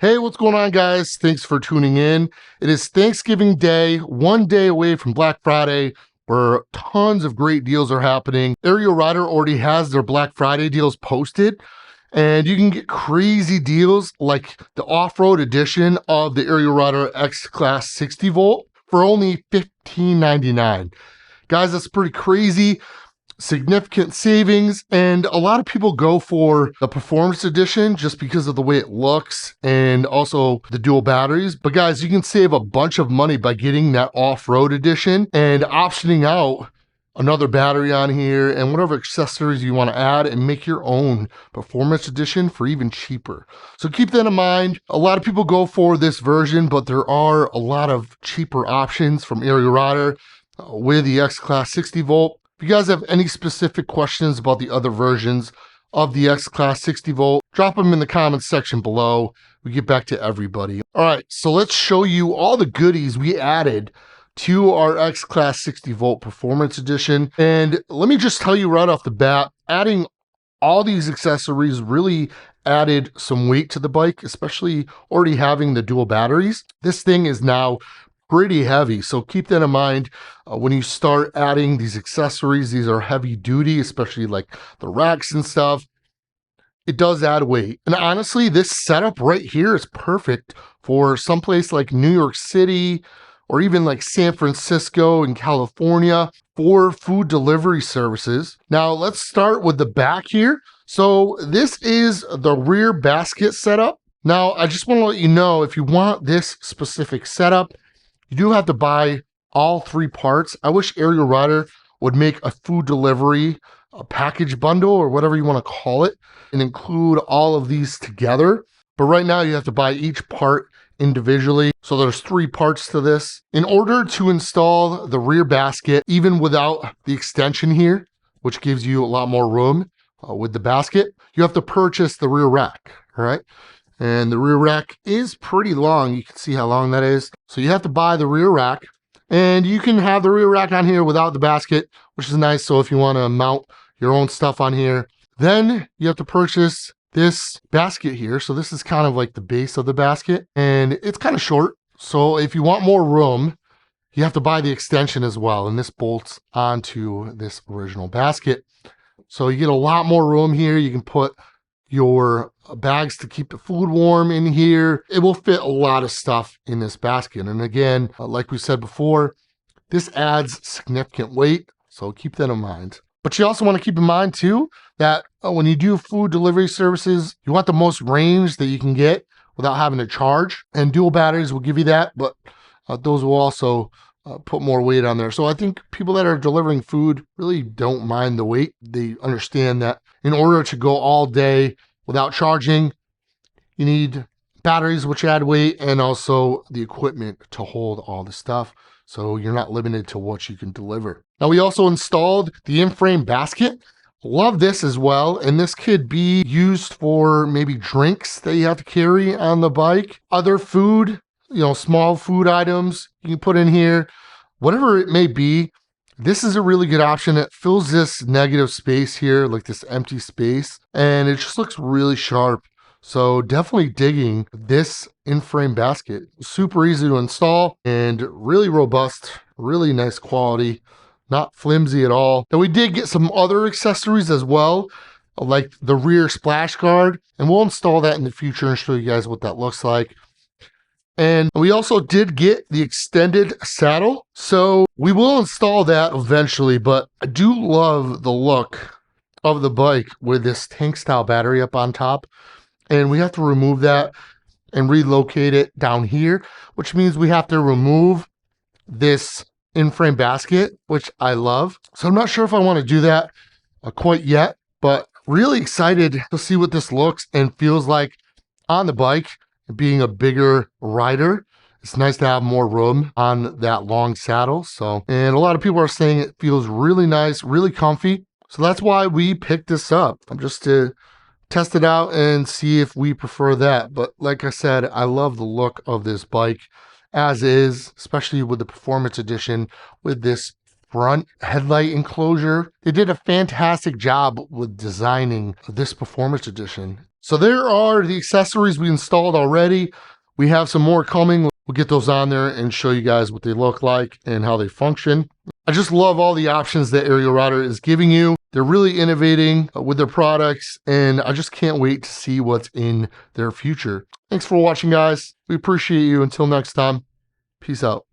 Hey, what's going on, guys? Thanks for tuning in. It is Thanksgiving Day, one day away from Black Friday, where tons of great deals are happening. Ariel Rider already has their Black Friday deals posted, and you can get crazy deals like the off-road edition of the Ariel Rider X-Class 60 volt for only $15.99. Guys, that's pretty crazy. Significant savings, and a lot of people go for the performance edition just because of the way it looks and also the dual batteries. But guys, you can save a bunch of money by getting that off-road edition and optioning out another battery on here and whatever accessories you want to add and make your own performance edition for even cheaper. So keep that in mind. A lot of people go for this version, but there are a lot of cheaper options from Ariel Rider with the X-Class 60 volt. If you guys have any specific questions about the other versions of the X-Class 60 volt, drop them in the comments section below. We get back to everybody. All right, so let's show you all the goodies we added to our X-Class 60 volt Performance Edition. And let me just tell you right off the bat, adding all these accessories really added some weight to the bike, especially already having the dual batteries. This thing is now pretty heavy, so keep that in mind when you start adding these accessories. These are heavy duty, especially like the racks and stuff. It does add weight, and honestly, this setup right here is perfect for someplace like New York City or even like San Francisco in California for food delivery services. Now let's start with the back here. So this is the rear basket setup. Now I just want to let you know, if you want this specific setup, you do have to buy all three parts. I wish Ariel Rider would make a food delivery, a package bundle, or whatever you want to call it, and include all of these together. But right now you have to buy each part individually. So there's three parts to this. In order to install the rear basket, even without the extension here, which gives you a lot more room with the basket, you have to purchase the rear rack, all right? And the rear rack is pretty long. You can see how long that is. So you have to buy the rear rack, and you can have the rear rack on here without the basket, which is nice. So if you want to mount your own stuff on here, then you have to purchase this basket here. So this is kind of like the base of the basket, and it's kind of short. So if you want more room, you have to buy the extension as well. And this bolts onto this original basket. So you get a lot more room here. You can put your bags to keep the food warm in here. It will fit a lot of stuff in this basket. And again, like we said before, this adds significant weight, so keep that in mind. But you also want to keep in mind too, that when you do food delivery services, you want the most range that you can get without having to charge. And dual batteries will give you that, but those will also put more weight on there. So I think people that are delivering food really don't mind the weight. They understand that in order to go all day without charging, you need batteries, which add weight, and also the equipment to hold all the stuff. So you're not limited to what you can deliver. Now we also installed the in-frame basket. Love this as well. And this could be used for maybe drinks that you have to carry on the bike, other food, small food items you can put in here, whatever it may be. This is a really good option. It fills this negative space here, like this empty space, and it just looks really sharp. So definitely digging this in-frame basket. Super easy to install and really robust, really nice quality, not flimsy at all. Now we did get some other accessories as well, like the rear splash guard, and we'll install that in the future and show you guys what that looks like. And we also did get the extended saddle, so we will install that eventually, but I do love the look of the bike with this tank style battery up on top, and we have to remove that and relocate it down here, which means we have to remove this in-frame basket, which I love. So I'm not sure if I want to do that quite yet, but really excited to see what this looks and feels like on the bike. Being a bigger rider, it's nice to have more room on that long saddle. And a lot of people are saying it feels really nice, really comfy. So that's why we picked this up, just to test it out and see if we prefer that. But like I said, I love the look of this bike as is, especially with the Performance Edition with this front headlight enclosure. They did a fantastic job with designing this performance edition. So there are the accessories we installed already. We have some more coming. We'll get those on there and show you guys what they look like and how they function. I just love all the options that Ariel Rider is giving you. They're really innovating with their products, and I just can't wait to see what's in their future. Thanks for watching, guys. We appreciate you. Until next time, peace out.